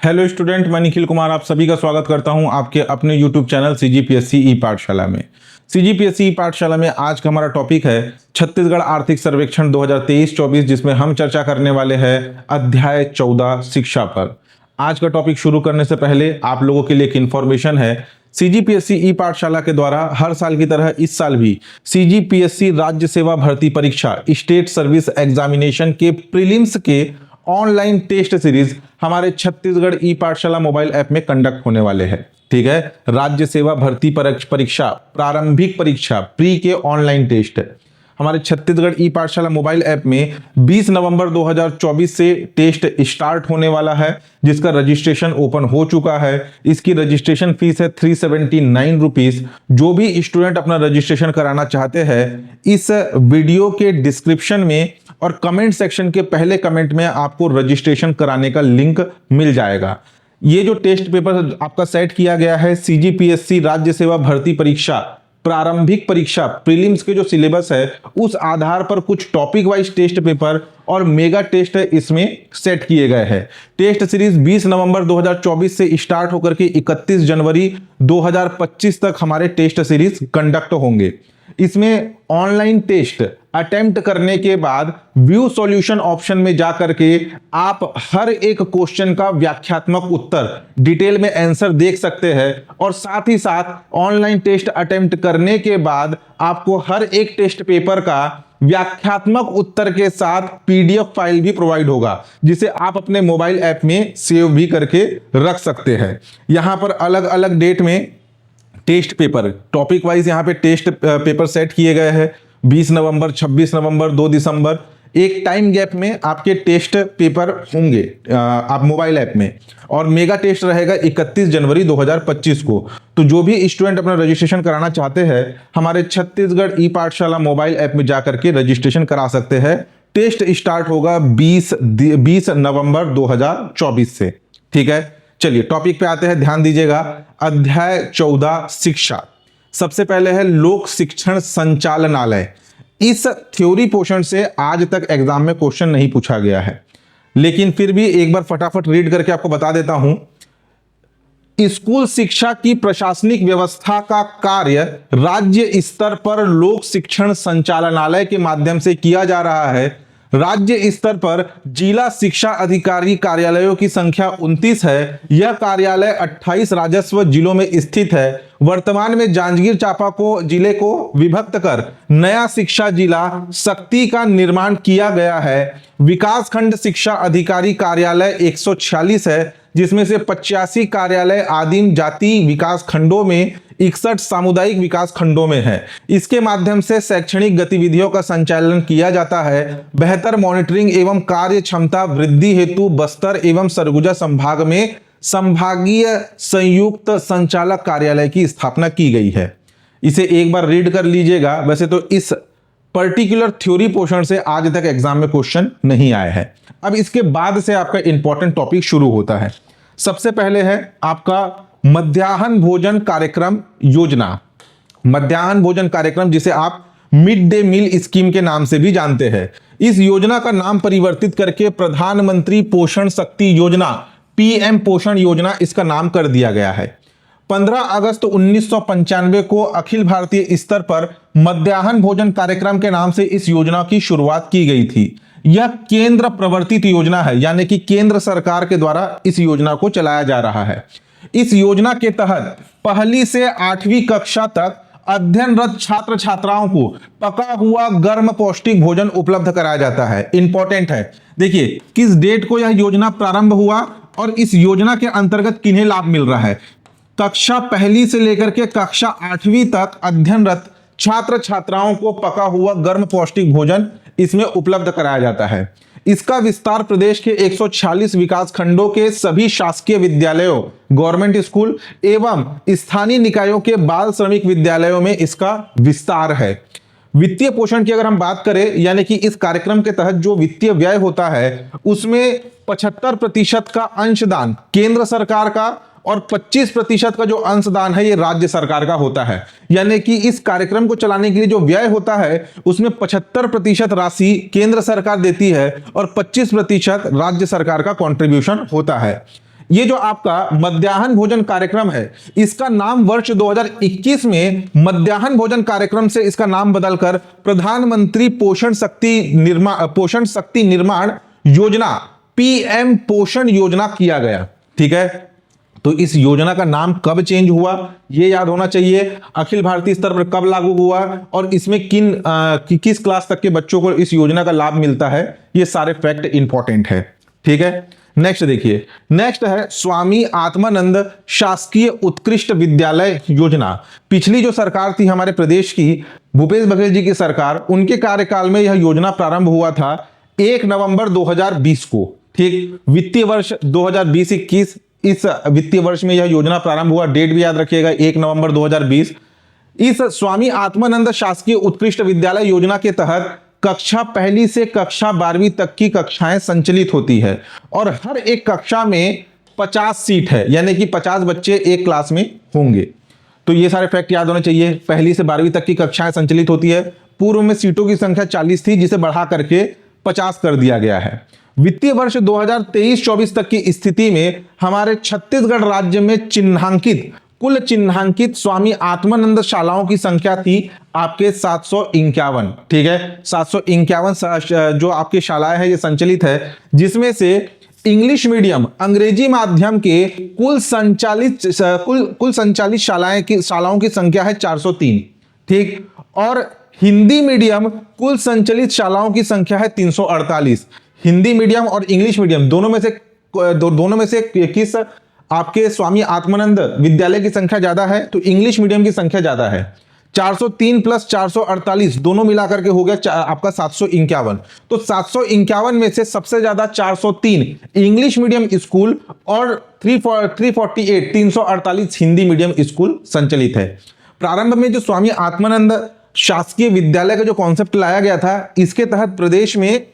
Hello student, मैं निखिल कुमार आप सभी का स्वागत करता हूं आपके अपने यूट्यूब चैनल सीजीपीएससी ई पाठशाला में। सीजीपीएससी ई पाठशाला में आज का हमारा टॉपिक है छत्तीसगढ़ आर्थिक सर्वेक्षण 2023-24, जिसमें हम चर्चा करने वाले हैं अध्याय 14 शिक्षा पर। आज का टॉपिक शुरू करने से पहले आप लोगों के लिए एक इन्फॉर्मेशन है। सीजीपीएससी ई पाठशाला के द्वारा हर साल की तरह इस साल भी सीजीपीएससी राज्य सेवा भर्ती परीक्षा स्टेट सर्विस एग्जामिनेशन के प्रीलिम्स के ऑनलाइन टेस्ट सीरीज हमारे छत्तीसगढ़ ई पाठशाला मोबाइल ऐप में कंडक्ट होने वाले हैं। ठीक है, राज्य सेवा भर्ती परीक्षा प्रारंभिक परीक्षा प्री के ऑनलाइन टेस्ट हमारे छत्तीसगढ़ ई पाठशाला मोबाइल ऐप में 20 नवंबर 2024 से टेस्ट स्टार्ट होने वाला है, जिसका रजिस्ट्रेशन ओपन हो चुका है। इसकी रजिस्ट्रेशन फीस है 379 रुपीज। जो भी स्टूडेंट अपना रजिस्ट्रेशन कराना चाहते हैं, इस वीडियो के डिस्क्रिप्शन में और कमेंट सेक्शन के पहले कमेंट में आपको रजिस्ट्रेशन कराने का लिंक मिल जाएगा। ये जो टेस्ट पेपर आपका सेट किया गया है सीजीपीएससी राज्य सेवा भर्ती परीक्षा प्रारंभिक परीक्षा प्रीलिम्स के जो सिलेबस है, उस आधार पर कुछ टॉपिक वाइज टेस्ट पेपर और मेगा टेस्ट इसमें सेट किए गए हैं। टेस्ट सीरीज 20 नवंबर 2024 से स्टार्ट होकर के 31 जनवरी 2025 तक हमारे टेस्ट सीरीज कंडक्ट होंगे। इसमें ऑनलाइन टेस्ट अटेम्प्ट करने के बाद व्यू सॉल्यूशन ऑप्शन में जाकर के आप हर एक क्वेश्चन का व्याख्यात्मक उत्तर डिटेल में आंसर देख सकते हैं, और साथ ही साथ ऑनलाइन टेस्ट अटेम्प्ट करने के बाद आपको हर एक टेस्ट पेपर का व्याख्यात्मक उत्तर के साथ पीडीएफ फाइल भी प्रोवाइड होगा, जिसे आप अपने मोबाइल ऐप में सेव भी करके रख सकते हैं। यहां पर अलग अलग डेट में टेस्ट पेपर टॉपिक वाइज यहाँ पे टेस्ट पेपर सेट किए गए हैं। 20 नवंबर, 26 नवंबर, 2 दिसंबर, एक टाइम गैप में आपके टेस्ट पेपर होंगे आप मोबाइल ऐप में, और मेगा टेस्ट रहेगा 31 जनवरी 2025 को। तो जो भी स्टूडेंट अपना रजिस्ट्रेशन कराना चाहते हैं, हमारे छत्तीसगढ़ ई पाठशाला मोबाइल ऐप में जाकर के रजिस्ट्रेशन करा सकते हैं। टेस्ट स्टार्ट होगा 20 नवंबर 2024 से। ठीक है, चलिए टॉपिक पे आते हैं, ध्यान दीजिएगा। अध्याय 14 शिक्षा। सबसे पहले है लोक शिक्षण संचालनालय। इस थ्योरी पोर्शन से आज तक एग्जाम में क्वेश्चन नहीं पूछा गया है, लेकिन फिर भी एक बार फटाफट रीड करके आपको बता देता हूं। स्कूल शिक्षा की प्रशासनिक व्यवस्था का कार्य राज्य स्तर पर लोक शिक्षण संचालनालय के माध्यम से किया जा रहा है। राज्य स्तर पर जिला शिक्षा अधिकारी कार्यालयों की संख्या 29 है। यह कार्यालय 28 राजस्व जिलों में स्थित है। वर्तमान में जांजगीर चांपा को जिले को विभक्त कर नया शिक्षा जिला शक्ति का निर्माण किया गया है। विकास खंड शिक्षा अधिकारी कार्यालय 146 है, जिसमें से 85 कार्यालय आदिम जाति विकास खंडों में, 61 सामुदायिक विकास खंडों में है। इसके माध्यम से शैक्षणिक गतिविधियों का संचालन किया जाता है। बेहतर मॉनिटरिंग एवं कार्य क्षमता वृद्धि हेतु बस्तर एवं सरगुजा संभाग में संभागीय संयुक्त संचालक कार्यालय की स्थापना की गई है। इसे एक बार रीड कर लीजिएगा। वैसे तो इस पर्टिकुलर थ्योरी पोर्शन से आज तक एग्जाम में क्वेश्चन नहीं आए हैं। अब इसके बाद से आपका इंपॉर्टेंट टॉपिक शुरू होता है। सबसे पहले है आपका मध्याह्न भोजन कार्यक्रम योजना। मध्याह्न भोजन कार्यक्रम, जिसे आप मिड डे मील स्कीम के नाम से भी जानते हैं। इस योजना का नाम परिवर्तित करके प्रधानमंत्री पोषण शक्ति योजना पीएम पोषण योजना इसका नाम कर दिया गया है। 15 अगस्त 1995 को अखिल भारतीय स्तर पर मध्याह्न भोजन कार्यक्रम के नाम से इस योजना की शुरुआत की गई थी। यह केंद्र प्रवर्तित योजना है, यानी कि केंद्र सरकार के द्वारा इस योजना को चलाया जा रहा है। इस योजना के तहत पहली से 8वीं कक्षा तक अध्ययनरत छात्र छात्राओं को पका हुआ गर्म पौष्टिक भोजन उपलब्ध कराया जाता है। इंपॉर्टेंट है, देखिए किस डेट को यह योजना प्रारंभ हुआ और इस योजना के अंतर्गत किन्हें लाभ मिल रहा है। कक्षा पहली से लेकर के कक्षा 8वीं तक अध्ययनरत छात्र छात्राओं को पका हुआ गर्म पौष्टिक भोजन इसमें उपलब्ध कराया जाता है। इसका विस्तार प्रदेश के 146 विकास खंडों के सभी शासकीय विद्यालयों, गवर्नमेंट स्कूल एवं स्थानीय निकायों के बाल श्रमिक विद्यालयों में इसका विस्तार है। वित्तीय पोषण की अगर हम बात करें, यानी कि इस कार्यक्रम के तहत जो वित्तीय व्यय होता है, उसमें 75% का अंशदान केंद्र सरकार का और 25% का जो अंशदान है ये राज्य सरकार का होता है। यानी कि इस कार्यक्रम को चलाने के लिए जो व्यय होता है उसमें 75% राशि केंद्र सरकार देती है और 25% राज्य सरकार का कंट्रीब्यूशन होता है। ये जो आपका मध्याह्न भोजन कार्यक्रम है, इसका नाम वर्ष 2021 में मध्याह्न भोजन कार्यक्रम से इसका नाम बदलकर प्रधानमंत्री पोषण शक्ति निर्माण योजना पीएम पोषण योजना किया गया। ठीक है, तो इस योजना का नाम कब चेंज हुआ ये याद होना चाहिए, अखिल भारतीय स्तर पर कब लागू हुआ और इसमें किस क्लास तक के बच्चों को इस योजना का लाभ मिलता है, ये सारे फैक्ट इंपॉर्टेंट है। ठीक है, नेक्स्ट देखिए, नेक्स्ट है स्वामी आत्मानंद शासकीय उत्कृष्ट विद्यालय योजना। पिछली जो सरकार थी हमारे प्रदेश की, भूपेश बघेल जी की सरकार, उनके कार्यकाल में यह योजना प्रारंभ हुआ था 1 नवंबर 2020 को। ठीक, वित्तीय वर्ष 2020-21 इस वित्तीय वर्ष में यह योजना प्रारंभ हुआ, डेट भी याद रखिएगा 1 नवंबर 2020। इस स्वामी आत्मानंद शासकीय उत्कृष्ट विद्यालय योजना के तहत कक्षा 1 से कक्षा 12वीं तक की कक्षाएं संचालित होती है और हर एक कक्षा में 50 सीट है, यानी कि 50 बच्चे एक क्लास में होंगे। तो ये सारे फैक्ट याद होने चाहिए। 1 से 12वीं तक की कक्षाएं संचालित होती है। पूर्व में सीटों की संख्या 40 थी, जिसे बढ़ा करके 50 कर दिया गया है। वित्तीय वर्ष 2023-24 तक की स्थिति में हमारे छत्तीसगढ़ राज्य में कुल चिन्हांकित स्वामी आत्मानंद शालाओं की संख्या थी आपके 751। ठीक है, 751 जो आपकी शालाएं हैं ये संचालित है, जिसमें से इंग्लिश मीडियम अंग्रेजी माध्यम के कुल संचालित शालाओं की संख्या है 403। ठीक, और हिंदी मीडियम कुल संचालित शालाओं की संख्या है 348। हिंदी मीडियम और इंग्लिश मीडियम दोनों में से किस आपके स्वामी आत्मानंद विद्यालय की संख्या ज्यादा है? तो इंग्लिश मीडियम की संख्या ज्यादा है। 403 प्लस 448 दोनों मिलाकर के हो गया आपका 751। तो 751 में से सबसे ज्यादा 403 इंग्लिश मीडियम स्कूल और 348 हिंदी मीडियम स्कूल संचालित है। प्रारंभ में जो स्वामी आत्मानंद शासकीय विद्यालय का जो कॉन्सेप्ट लाया गया था, इसके तहत प्रदेश में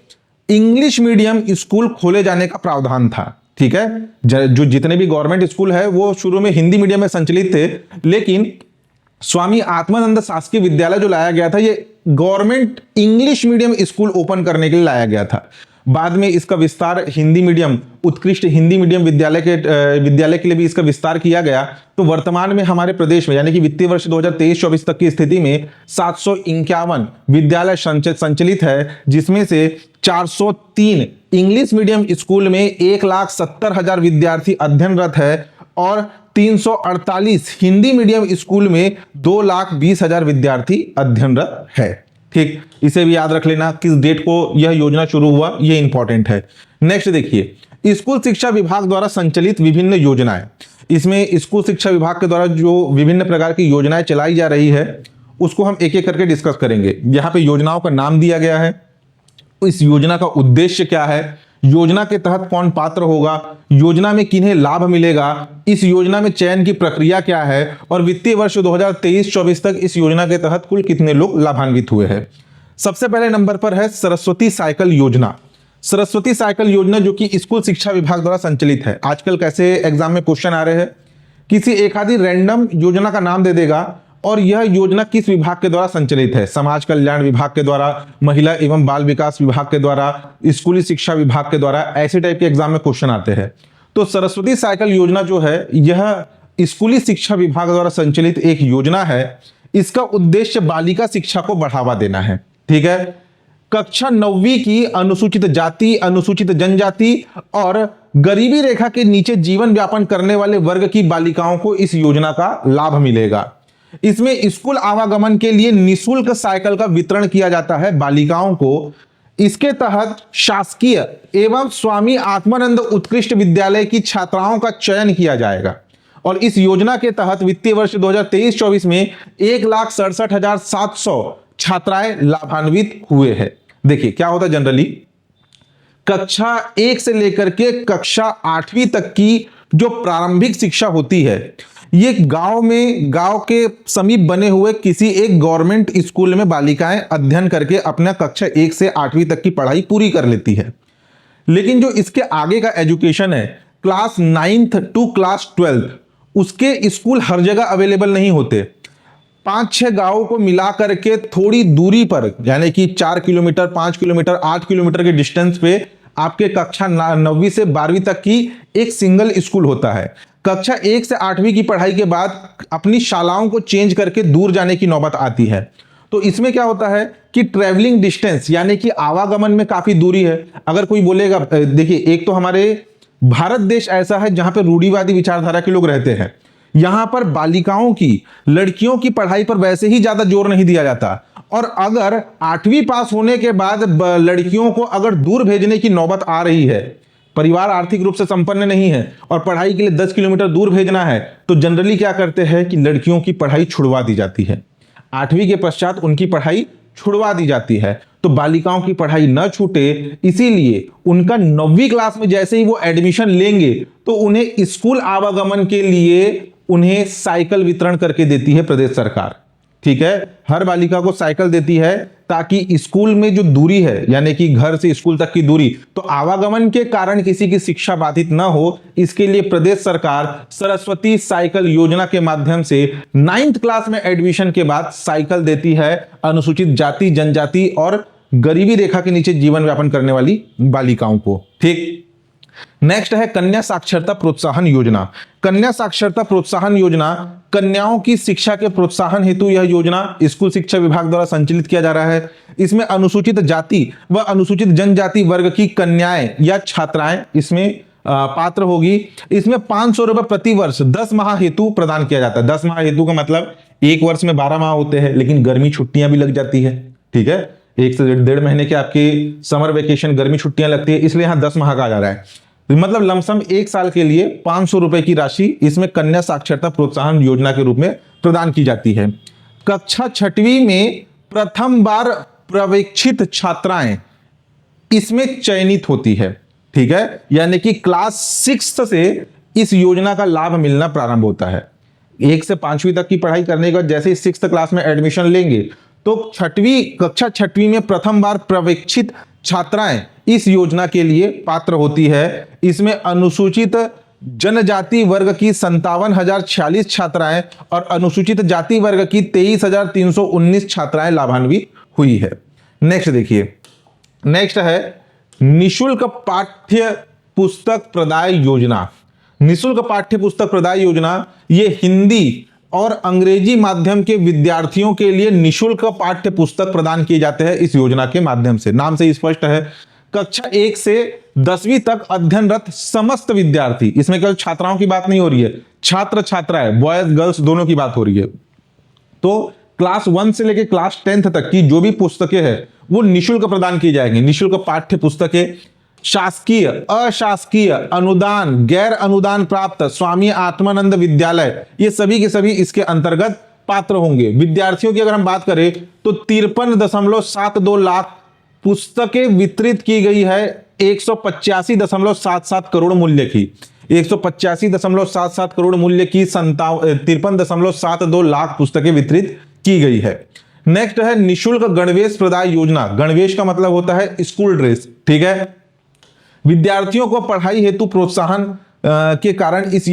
इंग्लिश मीडियम स्कूल खोले जाने का प्रावधान था। ठीक है, जो जितने भी गवर्नमेंट स्कूल है वो शुरू में हिंदी मीडियम में संचालित थे, लेकिन स्वामी आत्मानंद शासकीय विद्यालय जो लाया गया था ये government English medium school open करने के लिए लाया गया था। बाद में इसका विस्तार हिंदी मीडियम उत्कृष्ट हिंदी मीडियम विद्यालय के लिए भी इसका विस्तार किया गया। तो वर्तमान में हमारे प्रदेश में यानी कि वित्तीय वर्ष 2023-24 तक की स्थिति में 751 विद्यालय संचालित है, जिसमें से 403 इंग्लिश मीडियम स्कूल में 1,70,000 विद्यार्थी अध्ययनरत है और 348 हिंदी मीडियम स्कूल में 2,20,000 विद्यार्थी अध्ययनरत है। ठीक, इसे भी याद रख लेना किस डेट को यह योजना शुरू हुआ, यह इंपॉर्टेंट है। नेक्स्ट देखिए, स्कूल शिक्षा विभाग द्वारा संचालित विभिन्न योजनाएं। इसमें स्कूल शिक्षा विभाग के द्वारा जो विभिन्न प्रकार की योजनाएं चलाई जा रही है उसको हम एक एक करके डिस्कस करेंगे। यहाँ पे योजनाओं का नाम दिया गया है, इस योजना का उद्देश्य क्या है, योजना के तहत कौन पात्र होगा, योजना में किन्हें लाभ मिलेगा, इस योजना में चयन की प्रक्रिया क्या है और वित्तीय वर्ष 2023-24 तक इस योजना के तहत कुल कितने लोग लाभान्वित हुए हैं। सबसे पहले नंबर पर है सरस्वती साइकिल योजना। सरस्वती साइकिल योजना जो कि स्कूल शिक्षा विभाग द्वारा संचालित है। आजकल कैसे एग्जाम में क्वेश्चन आ रहे हैं, किसी एक आधी रैंडम योजना का नाम दे देगा और यह योजना किस विभाग के द्वारा संचालित है, समाज कल्याण विभाग के द्वारा, महिला एवं बाल विकास विभाग के द्वारा, स्कूली शिक्षा विभाग के द्वारा, ऐसे टाइप के एग्जाम में क्वेश्चन आते हैं। तो सरस्वती साइकिल योजना जो है यह स्कूली शिक्षा विभाग द्वारा संचालित एक योजना है। इसका उद्देश्य बालिका शिक्षा को बढ़ावा देना है। ठीक है, कक्षा 9वीं की अनुसूचित जाति, अनुसूचित जनजाति और गरीबी रेखा के नीचे जीवन यापन करने वाले वर्ग की बालिकाओं को इस योजना का लाभ मिलेगा। इसमें स्कूल आवागमन के लिए निःशुल्क साइकिल का वितरण किया जाता है बालिकाओं को। इसके तहत शासकीय एवं स्वामी आत्मानंद उत्कृष्ट विद्यालय की छात्राओं का चयन किया जाएगा और इस योजना के तहत वित्तीय वर्ष 2023-24 में 1,67,700 छात्राएं लाभान्वित हुए हैं। देखिए क्या होता है, जनरली कक्षा 1 से लेकर के कक्षा 8वीं तक की जो प्रारंभिक शिक्षा होती है ये गांव के समीप बने हुए किसी एक गवर्नमेंट स्कूल में बालिकाएं अध्ययन करके अपना कक्षा 1 से 8वीं तक की पढ़ाई पूरी कर लेती है। लेकिन जो इसके आगे का एजुकेशन है, class 9th to class 12th, उसके स्कूल हर जगह अवेलेबल नहीं होते। 5-6 गांवों को मिला करके थोड़ी दूरी पर यानी कि 4 किलोमीटर, 5 किलोमीटर, 8 किलोमीटर के डिस्टेंस पे आपके कक्षा 9वीं से 12वीं तक की एक सिंगल स्कूल होता है। कक्षा 1 से 8वीं की पढ़ाई के बाद अपनी शालाओं को चेंज करके दूर जाने की नौबत आती है। तो इसमें क्या होता है कि ट्रेवलिंग डिस्टेंस यानी कि आवागमन में काफी दूरी है। अगर कोई बोलेगा, देखिए एक तो हमारे भारत देश ऐसा है जहां पर रूढ़िवादी विचारधारा के लोग रहते हैं। यहां पर बालिकाओं की, लड़कियों की पढ़ाई पर वैसे ही ज्यादा जोर नहीं दिया जाता, और अगर 8वीं पास होने के बाद लड़कियों को अगर दूर भेजने की नौबत आ रही है, परिवार आर्थिक रूप से संपन्न नहीं है और पढ़ाई के लिए 10 किलोमीटर दूर भेजना है, तो जनरली क्या करते हैं कि लड़कियों की पढ़ाई छुड़वा दी जाती है। 8वीं के पश्चात उनकी पढ़ाई छुड़वा दी जाती है। तो बालिकाओं की पढ़ाई न छूटे, इसीलिए उनका 9वीं क्लास में जैसे ही वो एडमिशन लेंगे तो उन्हें स्कूल आवागमन के लिए उन्हें साइकिल वितरण करके देती है प्रदेश सरकार। ठीक है, हर बालिका को साइकिल देती है ताकि स्कूल में जो दूरी है यानी कि घर से स्कूल तक की दूरी, तो आवागमन के कारण किसी की शिक्षा बाधित न हो, इसके लिए प्रदेश सरकार सरस्वती साइकिल योजना के माध्यम से 9th क्लास में एडमिशन के बाद साइकिल देती है अनुसूचित जाति, जनजाति और गरीबी रेखा के नीचे जीवन यापन करने वाली बालिकाओं को। ठीक, नेक्स्ट है कन्या साक्षरता प्रोत्साहन योजना। कन्या साक्षरता प्रोत्साहन योजना कन्याओं की शिक्षा के प्रोत्साहन हेतु यह योजना स्कूल शिक्षा विभाग द्वारा संचालित किया जा रहा है। इसमें अनुसूचित जाति व अनुसूचित जनजाति वर्ग की कन्याएं या छात्राएं इसमें पात्र होगी। इसमें 500 रुपए प्रति वर्ष 10 माह हेतु प्रदान किया जाता है। 10 माह हेतु का मतलब एक वर्ष में 12 माह होते हैं, लेकिन गर्मी छुट्टियां भी लग जाती है। ठीक है, 1 से 1.5 महीने के आपके समर वेकेशन गर्मी छुट्टियां लगती है, इसलिए यहां 10 माह का आ जा रहा है। मतलब लमसम 1 साल के लिए 500 रुपए की राशि इसमें कन्या साक्षरता प्रोत्साहन योजना के रूप में प्रदान की जाती है। कक्षा 6वीं में प्रथम बार प्रवेक्षित छात्राएं इसमें चयनित होती है। ठीक है, यानी कि क्लास 6 से इस योजना का लाभ मिलना प्रारंभ होता है। 1 से 5वीं तक की पढ़ाई करने के बाद जैसे ही 6th क्लास में एडमिशन लेंगे तो कक्षा 6वीं में प्रथम बार प्रवेक्षित छात्राएं इस योजना के लिए पात्र होती है। इसमें अनुसूचित जनजाति वर्ग की 57,046 छात्राएं और अनुसूचित जाति वर्ग की 23,319 छात्राएं लाभान्वित हुई है। नेक्स्ट देखिए, नेक्स्ट है निशुल्क पाठ्य पुस्तक प्रदाय योजना। निशुल्क पाठ्य पुस्तक प्रदाय योजना ये हिंदी और अंग्रेजी माध्यम के विद्यार्थियों के लिए निशुल्क पाठ्य पुस्तक प्रदान किए जाते हैं इस योजना के माध्यम से। नाम से स्पष्ट है, कक्षा 1 से 10वीं तक अध्ययनरत समस्त विद्यार्थी, इसमें केवल छात्राओं की बात नहीं हो रही है, छात्र छात्राएं, बॉयज गर्ल्स दोनों की बात हो रही है। तो क्लास 1 से लेकर क्लास 10th तक की जो भी पुस्तकें हैं वो निशुल्क प्रदान की जाएंगी। निशुल्क पाठ्य पुस्तकें शासकीय, अशासकीय, अनुदान, गैर अनुदान प्राप्त, स्वामी आत्मानंद विद्यालय, ये सभी के सभी इसके अंतर्गत पात्र होंगे। विद्यार्थियों की अगर हम बात करें तो 53.72 लाख पुस्तकें वितरित की गई है 185.77 करोड़ मूल्य की। 185.77 करोड़ मूल्य की 53.72 लाख पुस्तकें वितरित की गई है। नेक्स्ट है निशुल्क गणवेश प्रदाय योजना। गणवेश का मतलब होता है स्कूल ड्रेस। ठीक है, विद्यार्थियों को पढ़ाई हेतु प्रोत्साहन के कारण इस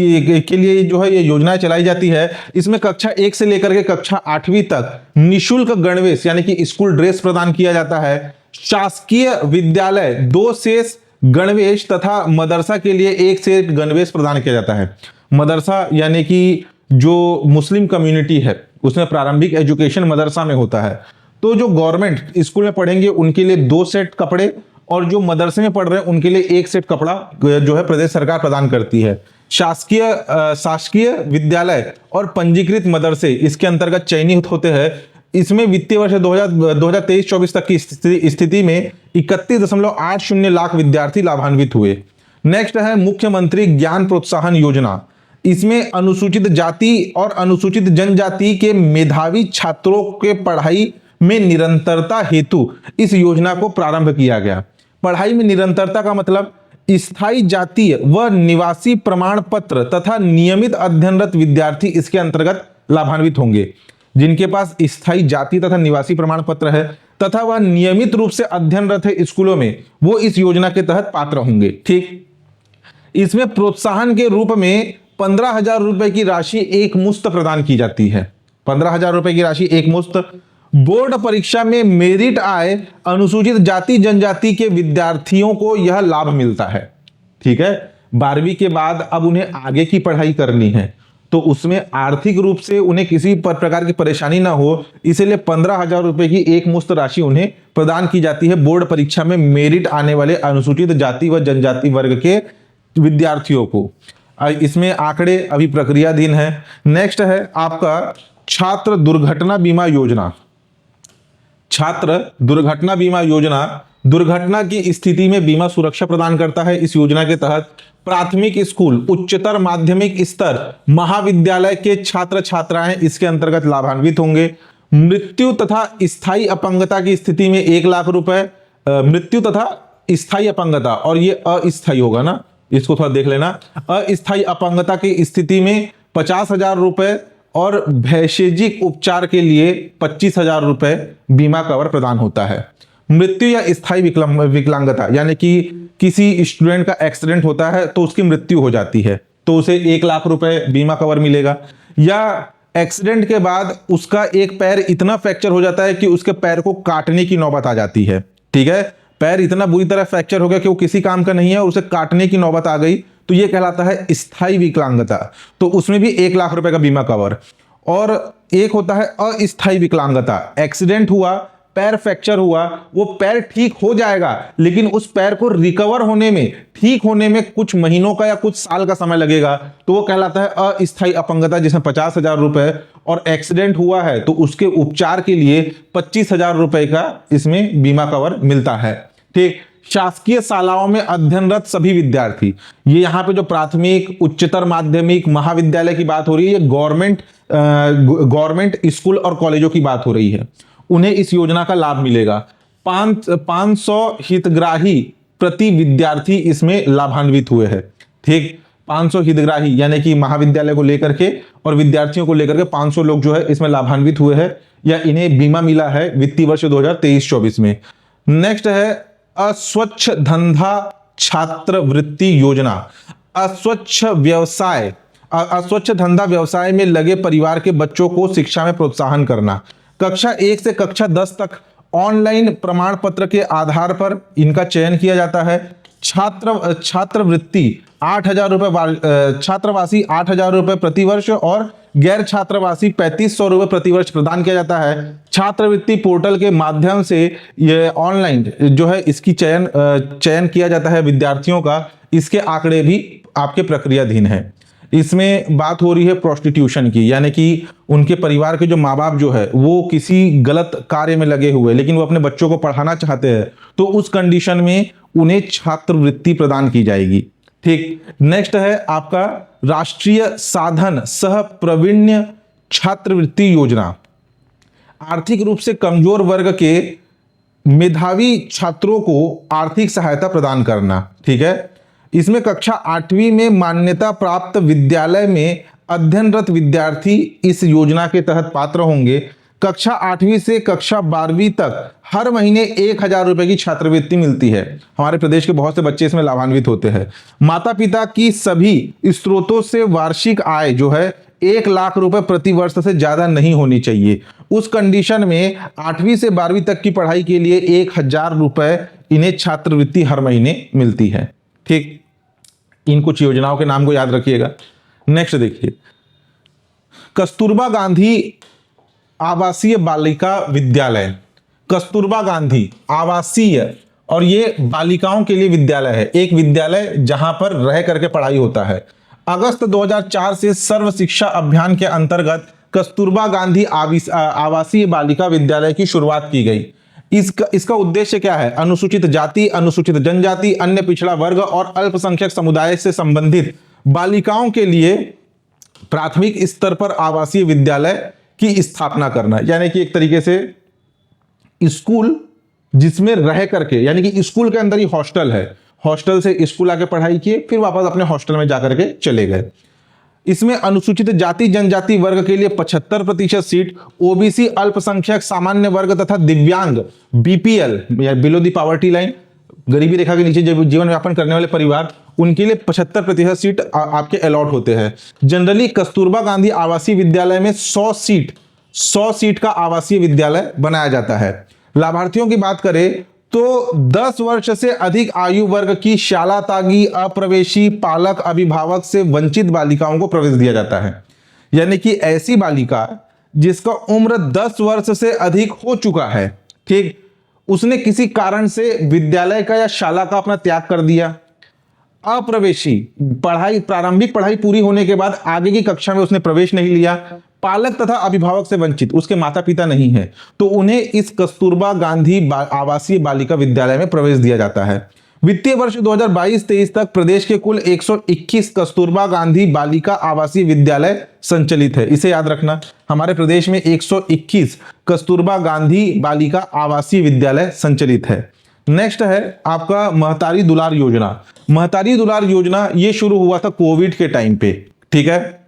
के लिए जो है ये योजनाएं चलाई जाती है। इसमें कक्षा 1 से लेकर के कक्षा 8वीं तक निशुल्क गणवेश यानी कि स्कूल ड्रेस प्रदान किया जाता है। शासकीय विद्यालय 2 सेट गणवेश तथा मदरसा के लिए 1 सेट गणवेश प्रदान किया जाता है। मदरसा यानी कि जो मुस्लिम कम्युनिटी है उसमें प्रारंभिक एजुकेशन मदरसा में होता है, तो जो गवर्नमेंट स्कूल में पढ़ेंगे उनके लिए 2 सेट कपड़े और जो मदरसे में पढ़ रहे हैं उनके लिए 1 सेट कपड़ा जो है प्रदेश सरकार प्रदान करती है। शासकीय विद्यालय और पंजीकृत मदरसे इसके अंतर्गत चयनित होते हैं। इसमें वित्तीय वर्ष 2023-24 तक की स्थिति में 31.80 लाख विद्यार्थी लाभान्वित हुए। नेक्स्ट है मुख्यमंत्री ज्ञान प्रोत्साहन योजना। इसमें अनुसूचित जाति और अनुसूचित जनजाति के मेधावी छात्रों के पढ़ाई में निरंतरता हेतु इस योजना को प्रारंभ किया गया। पढ़ाई में निरंतरता का मतलब स्थायी जातीय व निवासी प्रमाण पत्र तथा नियमित अध्ययनरत विद्यार्थी इसके अंतर्गत लाभान्वित होंगे। जिनके पास स्थायी जाति तथा निवासी प्रमाण पत्र है तथा वह नियमित रूप से अध्ययनरत है स्कूलों में, वो इस योजना के तहत पात्र होंगे। ठीक, इसमें प्रोत्साहन के रूप में 15,000 रुपए की राशि एक मुश्त प्रदान की जाती है। 15,000 रुपए की राशि एक मुश्त, बोर्ड परीक्षा में मेरिट आए अनुसूचित जाति जनजाति के विद्यार्थियों को यह लाभ मिलता है। ठीक है, 12वीं के बाद अब उन्हें आगे की पढ़ाई करनी है, तो उसमें आर्थिक रूप से उन्हें किसी प्रकार की परेशानी ना हो, इसलिए 15,000 रुपए की एक मुश्त राशि उन्हें प्रदान की जाती है बोर्ड परीक्षा में मेरिट आने वाले अनुसूचित जाति व जनजाति वर्ग के विद्यार्थियों को। इसमें आंकड़े अभी प्रक्रियाधीन है। नेक्स्ट है आपका छात्र दुर्घटना बीमा योजना। छात्र दुर्घटना बीमा योजना दुर्घटना की स्थिति में बीमा सुरक्षा प्रदान करता है। इस योजना के तहत प्राथमिक स्कूल, उच्चतर माध्यमिक स्तर, महाविद्यालय के छात्र छात्राएं इसके अंतर्गत लाभान्वित होंगे। मृत्यु तथा स्थायी अपंगता की स्थिति में 1 लाख रुपए, मृत्यु तथा स्थायी अपंगता, और ये अस्थायी होगा ना, इसको थोड़ा देख लेना। अस्थायी अपंगता की स्थिति में 50,000 रुपए और भैषजिक उपचार के लिए 25,000 रुपए बीमा कवर प्रदान होता है। मृत्यु या स्थायी विकलांगता, यानी कि किसी स्टूडेंट का एक्सीडेंट होता है तो उसकी मृत्यु हो जाती है, तो उसे 1 लाख रुपए बीमा कवर मिलेगा। या एक्सीडेंट के बाद उसका एक पैर इतना फ्रैक्चर हो जाता है कि उसके पैर को काटने की नौबत आ जाती है। ठीक है, पैर इतना बुरी तरह फ्रैक्चर हो गया कि वो किसी काम का नहीं है और उसे काटने की नौबत आ गई, तो ये कहलाता है स्थायी विकलांगता, तो उसमें भी 1 लाख रुपए का बीमा कवर। और एक होता है अस्थायी विकलांगता, एक्सीडेंट हुआ, पैर फ्रैक्चर हुआ, वो पैर ठीक हो जाएगा लेकिन उस पैर को रिकवर होने में, ठीक होने में कुछ महीनों का या कुछ साल का समय लगेगा, तो वो कहलाता है अस्थायी अपंगता, जिसमें 50,000 रुपए, और एक्सीडेंट हुआ है तो उसके उपचार के लिए 25,000 रुपए का इसमें बीमा कवर मिलता है। ठीक, शासकीय शालाओं में अध्ययनरत सभी विद्यार्थी, ये यहाँ पे जो प्राथमिक, उच्चतर माध्यमिक, महाविद्यालय की बात हो रही है, ये गवर्नमेंट स्कूल और कॉलेजों की बात हो रही है, उन्हें इस योजना का लाभ मिलेगा। 500 हितग्राही प्रति विद्यार्थी इसमें लाभान्वित हुए हैं। ठीक, 500 हितग्राही यानी कि महाविद्यालय को लेकर के और विद्यार्थियों को लेकर के 500 लोग जो है इसमें लाभान्वित हुए हैं या इन्हें बीमा मिला है वित्तीय वर्ष 2023-24 में। नेक्स्ट है अस्वच्छ धंधा छात्रवृत्ति योजना। अस्वच्छ धंधा व्यवसाय में लगे परिवार के बच्चों को शिक्षा में प्रोत्साहन करना। कक्षा 1 से कक्षा 10 तक ऑनलाइन प्रमाण पत्र के आधार पर इनका चयन किया जाता है। छात्रवृत्ति 8,000 रुपए, छात्रवासी 8,000 रुपए प्रति वर्ष और गैर छात्रवासी 3,500 रुपए प्रति वर्ष प्रदान किया जाता है। छात्रवृत्ति पोर्टल के माध्यम से ये ऑनलाइन जो है इसकी चयन किया जाता है विद्यार्थियों का। इसके आंकड़े भी आपके प्रक्रियाधीन है। इसमें बात हो रही है प्रोस्टिट्यूशन की, यानी कि उनके परिवार के जो माँ बाप जो है वो किसी गलत कार्य में लगे हुए लेकिन वो अपने बच्चों को पढ़ाना चाहते हैं, तो उस कंडीशन में उन्हें छात्रवृत्ति प्रदान की जाएगी। ठीक, नेक्स्ट है आपका राष्ट्रीय साधन सह प्रवीण्य छात्रवृत्ति योजना। आर्थिक रूप से कमजोर वर्ग के मेधावी छात्रों को आर्थिक सहायता प्रदान करना। ठीक है, इसमें कक्षा 8वीं में मान्यता प्राप्त विद्यालय में अध्ययनरत विद्यार्थी इस योजना के तहत पात्र होंगे। कक्षा 8वीं से कक्षा 12वीं तक हर महीने 1,000 रुपए की छात्रवृत्ति मिलती है। हमारे प्रदेश के बहुत से बच्चे इसमें लाभान्वित होते हैं। माता पिता की सभी स्रोतों से वार्षिक आय जो है 1 लाख रुपए प्रति वर्ष से ज्यादा नहीं होनी चाहिए। उस कंडीशन में 8वीं से 12वीं तक की पढ़ाई के लिए 1,000 रुपए इन्हें छात्रवृत्ति हर महीने मिलती है। ठीक, इन कुछ योजनाओं के नाम को याद रखिएगा। नेक्स्ट देखिए, कस्तूरबा गांधी आवासीय बालिका विद्यालय। कस्तूरबा गांधी आवासीय, और ये बालिकाओं के लिए विद्यालय है, एक विद्यालय जहां पर रह करके पढ़ाई होता है। अगस्त 2004 से सर्व शिक्षा अभियान के अंतर्गत कस्तूरबा गांधी आवासीय बालिका विद्यालय की शुरुआत की गई। इसका उद्देश्य क्या है? अनुसूचित जाति, अनुसूचित जनजाति, अन्य पिछड़ा वर्ग और अल्पसंख्यक समुदाय से संबंधित बालिकाओं के लिए प्राथमिक स्तर पर आवासीय विद्यालय की स्थापना करना, यानी कि एक तरीके से स्कूल जिसमें रह करके, यानी कि स्कूल के अंदर ही हॉस्टल है, हॉस्टल से स्कूल आके पढ़ाई किए, फिर वापस अपने हॉस्टल में जाकर के चले गए। इसमें अनुसूचित जाति जनजाति वर्ग के लिए 75% सीट, ओबीसी अल्पसंख्यक सामान्य वर्ग तथा दिव्यांग बीपीएल या बिलो दी पॉवर्टी लाइन, गरीबी रेखा के नीचे जीवन यापन करने वाले परिवार, उनके लिए 75% सीट आपके अलॉट होते हैं। जनरली कस्तूरबा गांधी आवासीय विद्यालय में 100 सीट 100 सीट का आवासीय विद्यालय बनाया जाता है। लाभार्थियों की बात करें तो 10 वर्ष से अधिक आयु वर्ग की शाला तागी अप्रवेशी पालक अभिभावक से वंचित बालिकाओं को प्रवेश दिया जाता है। यानी कि ऐसी बालिका जिसका उम्र 10 वर्ष से अधिक हो चुका है, ठीक, उसने किसी कारण से विद्यालय का या शाला का अपना त्याग कर दिया, अप्रवेशी पढ़ाई प्रारंभिक पढ़ाई पूरी होने के बाद आगे की कक्षा में उसने प्रवेश नहीं लिया, पालक तथा अभिभावक से वंचित, उसके माता पिता नहीं है, तो उन्हें इस कस्तूरबा गांधी आवासीय बालिका विद्यालय में प्रवेश दिया जाता है। वित्तीय वर्ष 2022-23 तक प्रदेश के कुल 121 कस्तूरबा गांधी बालिका आवासीय विद्यालय संचालित है। इसे याद रखना, हमारे प्रदेश में 121 कस्तूरबा गांधी बालिका आवासीय विद्यालय संचालित है। नेक्स्ट है आपका महतारी दुलार योजना। महतारी दुलार योजना ये शुरू हुआ था कोविड के टाइम पे, ठीक है।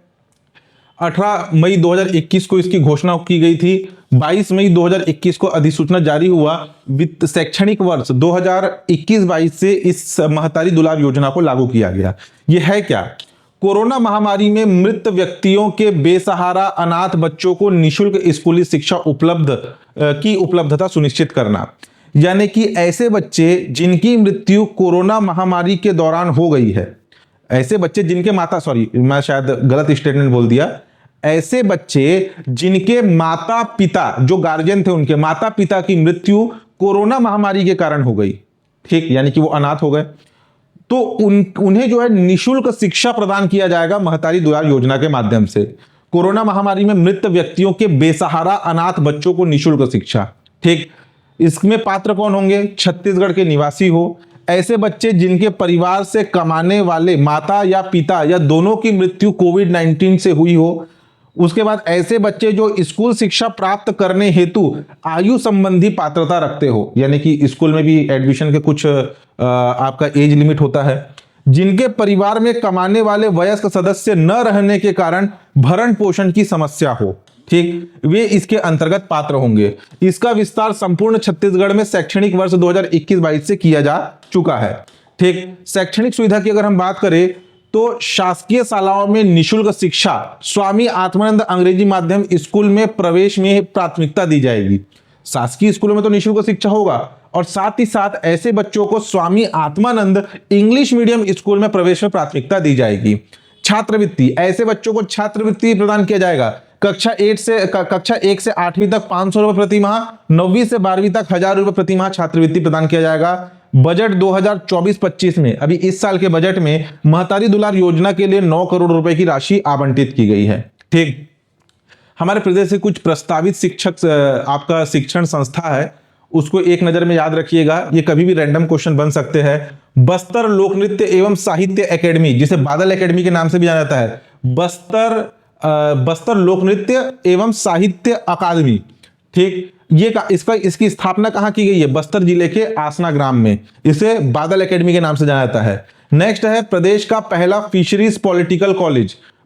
18 मई 2021 को इसकी घोषणा की गई थी। 22 मई 2021 को अधिसूचना जारी हुआ। वित्त शैक्षणिक वर्ष 2021-22 से इस महतारी दुलार योजना को लागू किया गया। यह है क्या? कोरोना महामारी में मृत व्यक्तियों के बेसहारा अनाथ बच्चों को निःशुल्क स्कूली शिक्षा उपलब्धता सुनिश्चित करना। यानी कि ऐसे बच्चे जिनकी मृत्यु कोरोना महामारी के दौरान हो गई है, ऐसे बच्चे जिनके मैं शायद गलत स्टेटमेंट बोल दिया, ऐसे बच्चे जिनके माता पिता, जो गार्जियन थे, उनके माता पिता की मृत्यु कोरोना महामारी के कारण हो गई, ठीक, यानी कि वो अनाथ हो गए, तो उन्हें जो है निःशुल्क शिक्षा प्रदान किया जाएगा महतारी दुलार योजना के माध्यम से। कोरोना महामारी में मृत व्यक्तियों के बेसहारा अनाथ बच्चों को निःशुल्क शिक्षा, ठीक। इसमें पात्र कौन होंगे? छत्तीसगढ़ के निवासी हो, ऐसे बच्चे जिनके परिवार से कमाने वाले माता या पिता या दोनों की मृत्यु कोविड-19 से हुई हो। उसके बाद ऐसे बच्चे जो स्कूल शिक्षा प्राप्त करने हेतु आयु संबंधी पात्रता रखते हो, यानी कि स्कूल में भी एडमिशन के कुछ आपका एज लिमिट होता है। जिनके परिवार में कमाने वाले वयस्क सदस्य न रहने के कारण भरण पोषण की समस्या हो, ठीक, वे इसके अंतर्गत पात्र होंगे। इसका विस्तार संपूर्ण छत्तीसगढ़ में शैक्षणिक वर्ष 2021-22 से किया जा चुका है, ठीक। शैक्षणिक सुविधा की अगर हम बात करें तो शासकीय शालाओं में निःशुल्क शिक्षा, स्वामी आत्मानंद अंग्रेजी माध्यम स्कूल में प्रवेश में प्राथमिकता दी जाएगी। शासकीय स्कूलों में तो निःशुल्क शिक्षा होगा और साथ ही साथ ऐसे बच्चों को Swami Atmanand English medium school में प्रवेश में प्राथमिकता दी जाएगी। छात्रवृत्ति, ऐसे बच्चों को छात्रवृत्ति प्रदान किया जाएगा। कक्षा 1 से 8वीं तक 500 रुपए प्रति माह, 9वीं से 12वीं तक 1000 रुपए प्रति माह छात्रवृत्ति प्रदान किया जाएगा। बजट 2024-25 में, अभी इस साल के बजट में महतारी दुलार योजना के लिए 9 करोड़ रुपए की राशि आवंटित की गई है, ठीक। हमारे प्रदेश से कुछ प्रस्तावित शिक्षक आपका शिक्षण संस्था है, उसको एक नजर में याद रखिएगा, ये कभी भी रैंडम क्वेश्चन बन सकते हैं। बस्तर लोक नृत्य एवं साहित्य एकेडमी, जिसे बादल एकेडमी के नाम से भी जाना जाता है, बस्तर लोक नृत्य एवं साहित्य अकादमी, ठीक। इसकी स्थापना कहां की गई है? बस्तर जिले के आसना ग्राम में। इसे बादल एकेडमी के नाम से जाना जाता है। नेक्स्ट है प्रदेश का पहला फिशरीज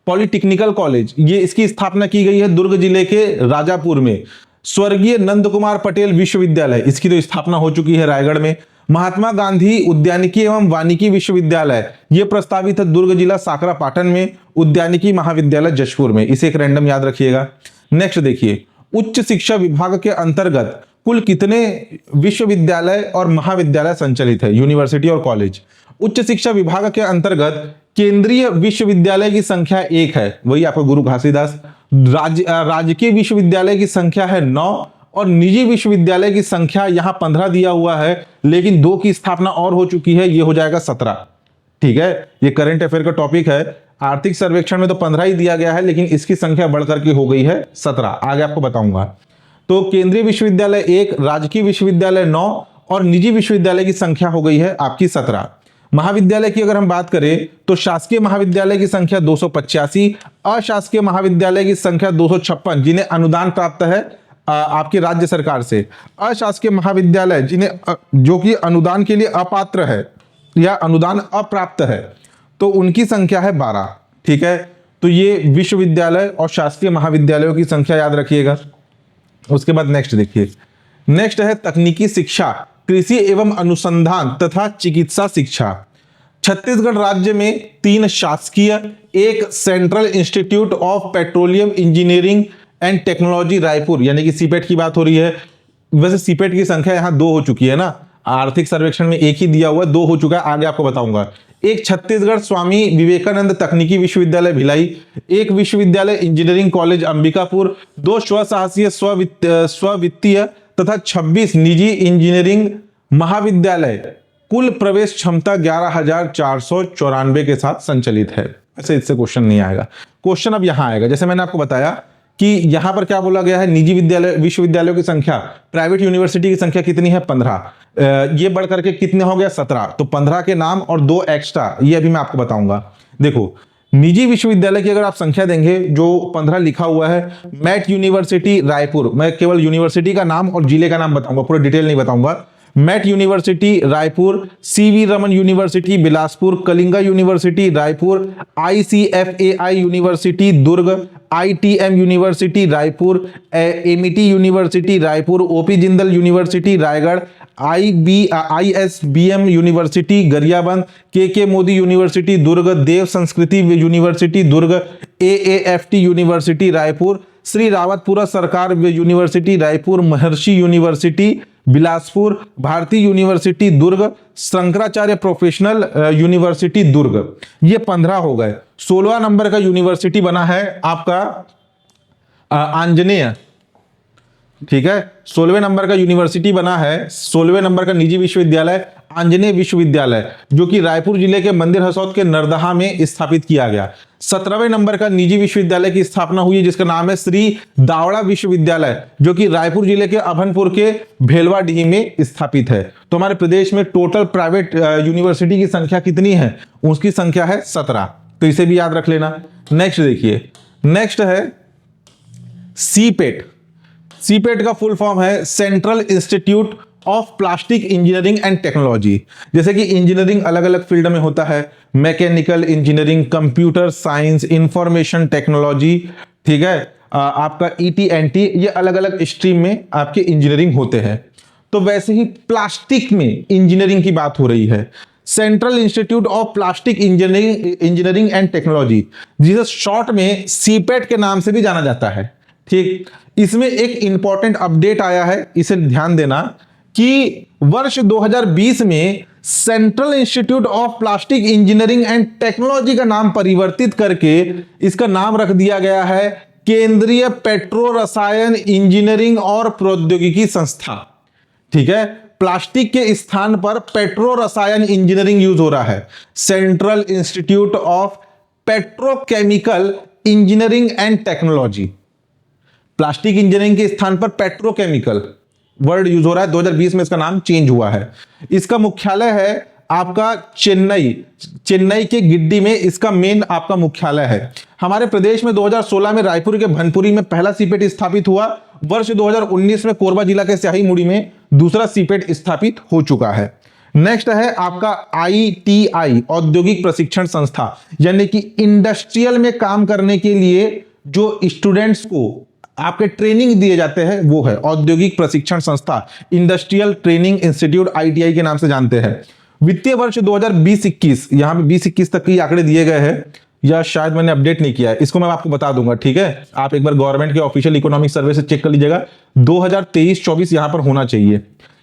पॉलिटेक्निकल कॉलेज, ये इसकी स्थापना की गई है दुर्ग जिले के राजापुर में। स्वर्गीय नंद कुमार पटेल विश्वविद्यालय, इसकी तो स्थापना हो चुकी है रायगढ़ में। महात्मा गांधी उद्यानिकी एवं वानिकी विश्वविद्यालय, यह प्रस्तावित है दुर्ग जिला साकरा पाटन में। उद्यानिकी महाविद्यालय जशपुर में, इसे एक रैंडम याद रखिएगा। नेक्स्ट देखिए, उच्च शिक्षा विभाग के अंतर्गत कुल कितने विश्वविद्यालय और महाविद्यालय संचालित है? यूनिवर्सिटी और कॉलेज। उच्च शिक्षा विभाग के अंतर्गत केंद्रीय विश्वविद्यालय की संख्या 1 है, वही आपका गुरु घासीदास। राजकीय विश्वविद्यालय की संख्या है 9 और निजी विश्वविद्यालय की संख्या यहां 15 दिया हुआ है, लेकिन 2 की स्थापना और हो चुकी है, ये हो जाएगा 17, ठीक है। ये करंट अफेयर का टॉपिक है। आर्थिक सर्वेक्षण में तो 15 ही दिया गया है, लेकिन इसकी संख्या बढ़कर के हो गई है 17, आगे आपको बताऊंगा। तो केंद्रीय विश्वविद्यालय 1, राजकीय विश्वविद्यालय 9 और निजी विश्वविद्यालय की संख्या हो गई है आपकी 17। महाविद्यालय की अगर हम बात करें तो शासकीय महाविद्यालय की संख्या 285, अशासकीय महाविद्यालय की संख्या 256 जिन्हें अनुदान प्राप्त है आपकी राज्य सरकार से। अशासकीय महाविद्यालय जो कि अनुदान के लिए अपात्र है या अनुदान अप्राप्त है, तो उनकी संख्या है 12, ठीक है। तो ये विश्वविद्यालय और शासकीय महाविद्यालयों की संख्या याद रखिएगा। उसके बाद नेक्स्ट देखिए, नेक्स्ट है तकनीकी शिक्षा, कृषि एवं अनुसंधान तथा चिकित्सा शिक्षा। छत्तीसगढ़ राज्य में 3 शासकीय, 1 central institute of petroleum engineering and technology Raipur यानी कि सीपेट की बात हो रही है। वैसे सीपेट की संख्या यहाँ 2 हो चुकी है ना, आर्थिक सर्वेक्षण में 1 ही दिया हुआ है, 2 हो चुका है, आगे आपको बताऊंगा। एक छत्तीसगढ़ स्वामी विवेकानंद तकनीकी विश्वविद्यालय भिलाई, एक विश्वविद्यालय इंजीनियरिंग कॉलेज अंबिकापुर, 2 स्वशासीय स्व-वित्तीय तथा 26 निजी इंजीनियरिंग महाविद्यालय, कुल प्रवेश क्षमता 11,494 के साथ संचालित है। ऐसे इससे क्वेश्चन नहीं आएगा। क्वेश्चन अब यहां आएगा, जैसे मैंने आपको बताया कि यहां पर क्या बोला गया है, निजी विद्यालय विश्वविद्यालयों की संख्या, प्राइवेट यूनिवर्सिटी की संख्या कितनी है 15, ये बढ़ करके कितने हो गया 17, तो 15 के नाम और 2 एक्स्ट्रा, ये अभी मैं आपको बताऊंगा। देखो निजी विश्वविद्यालय की अगर आप संख्या देंगे, जो 15 लिखा हुआ है, मैट यूनिवर्सिटी रायपुर, मैं केवल यूनिवर्सिटी का नाम और जिले का नाम बताऊंगा, पूरा डिटेल नहीं बताऊंगा। MATS university Raipur, CV Raman university Bilaspur, Kalinga university Raipur, ICFAI university Durg, ITM university Raipur, Amity university Raipur, OP Jindal university Raigarh, ISBM university Gariaband, K Modi university Durg, Dev Sanskriti university Durg, AFT university Raipur, Shri Rawatpura Sarkar university Raipur, Maharishi university Bilaspur, Bharatiya university Durg, Shankaracharya professional university Durg. ये 15 हो गए। 16वां नंबर का यूनिवर्सिटी बना है आपका आंजनेय, ठीक है, 16वें नंबर का यूनिवर्सिटी बना है, 16वें नंबर का निजी विश्वविद्यालय आंजनेय विश्वविद्यालय, जो कि रायपुर जिले के मंदिर हसौद के नरदहा में स्थापित किया गया। 17वें नंबर का निजी विश्वविद्यालय की स्थापना हुई है, जिसका नाम है श्री दावड़ा विश्वविद्यालय, जो कि रायपुर जिले के अभनपुर के भेलवाडीह में स्थापित है। तो हमारे प्रदेश में टोटल प्राइवेट यूनिवर्सिटी की संख्या कितनी है, उसकी संख्या है 17, तो इसे भी याद रख लेना। नेक्स्ट देखिए, नेक्स्ट है सीपेट। सीपेट का फुल फॉर्म है central institute of plastic engineering and technology. जैसे कि इंजीनियरिंग अलग अलग फील्ड में होता है, mechanical engineering, computer science, information technology, ठीक है, आपका ET&T, ये अलग अलग स्ट्रीम में आपके इंजीनियरिंग होते हैं। तो वैसे ही प्लास्टिक में इंजीनियरिंग की बात हो रही है, central institute of plastic engineering and technology, जिसे शॉर्ट में सीपेट के नाम से भी जाना जाता है। ठीक, इसमें एक इंपॉर्टेंट अपडेट आया है, इसे ध्यान देना कि वर्ष 2020 में central institute of plastic engineering and technology का नाम परिवर्तित करके इसका नाम रख दिया गया है केंद्रीय पेट्रो रसायन इंजीनियरिंग और प्रौद्योगिकी संस्था। ठीक है, प्लास्टिक के स्थान पर पेट्रो रसायन इंजीनियरिंग यूज हो रहा है। Central institute of petrochemical engineering and technology, plastic engineering के स्थान पर पेट्रोकेमिकल वर्ड यूज हो रहा है। 2020 में इसका नाम चेंज हुआ है। इसका मुख्यालय है आपका चेन्नई के गिड्डी में इसका मेन आपका मुख्यालय है। हमारे प्रदेश में 2016 में रायपुर के भनपुरी में पहला सीपेट स्थापित हुआ। वर्ष 2019 में कोरबा जिला के स्याही मुड़ी में दूसरा सीपेट स्थापित हो चुका है। नेक्स्ट है आपका ITI औद्योगिक प्रशिक्षण संस्था, यानी कि इंडस्ट्रियल में काम करने के लिए जो स्टूडेंट्स को आपके ट्रेनिंग दिए जाते हैं वो है औद्योगिक प्रशिक्षण संस्था, इंडस्ट्रियल ट्रेनिंग इंस्टीट्यूट, ITI के नाम से जानते हैं। वित्तीय वर्ष 2020-21, यहां पे 20-21 तक के आंकड़े दिए गए हैं, या शायद मैंने अपडेट नहीं किया है, इसको मैं आपको बता दूंगा। ठीक है, आप एक बार गवर्नमेंट के ऑफिशियल इकोनॉमिक सर्वे से चेक कर लीजिएगा। 2023-24 यहां पर होना चाहिए,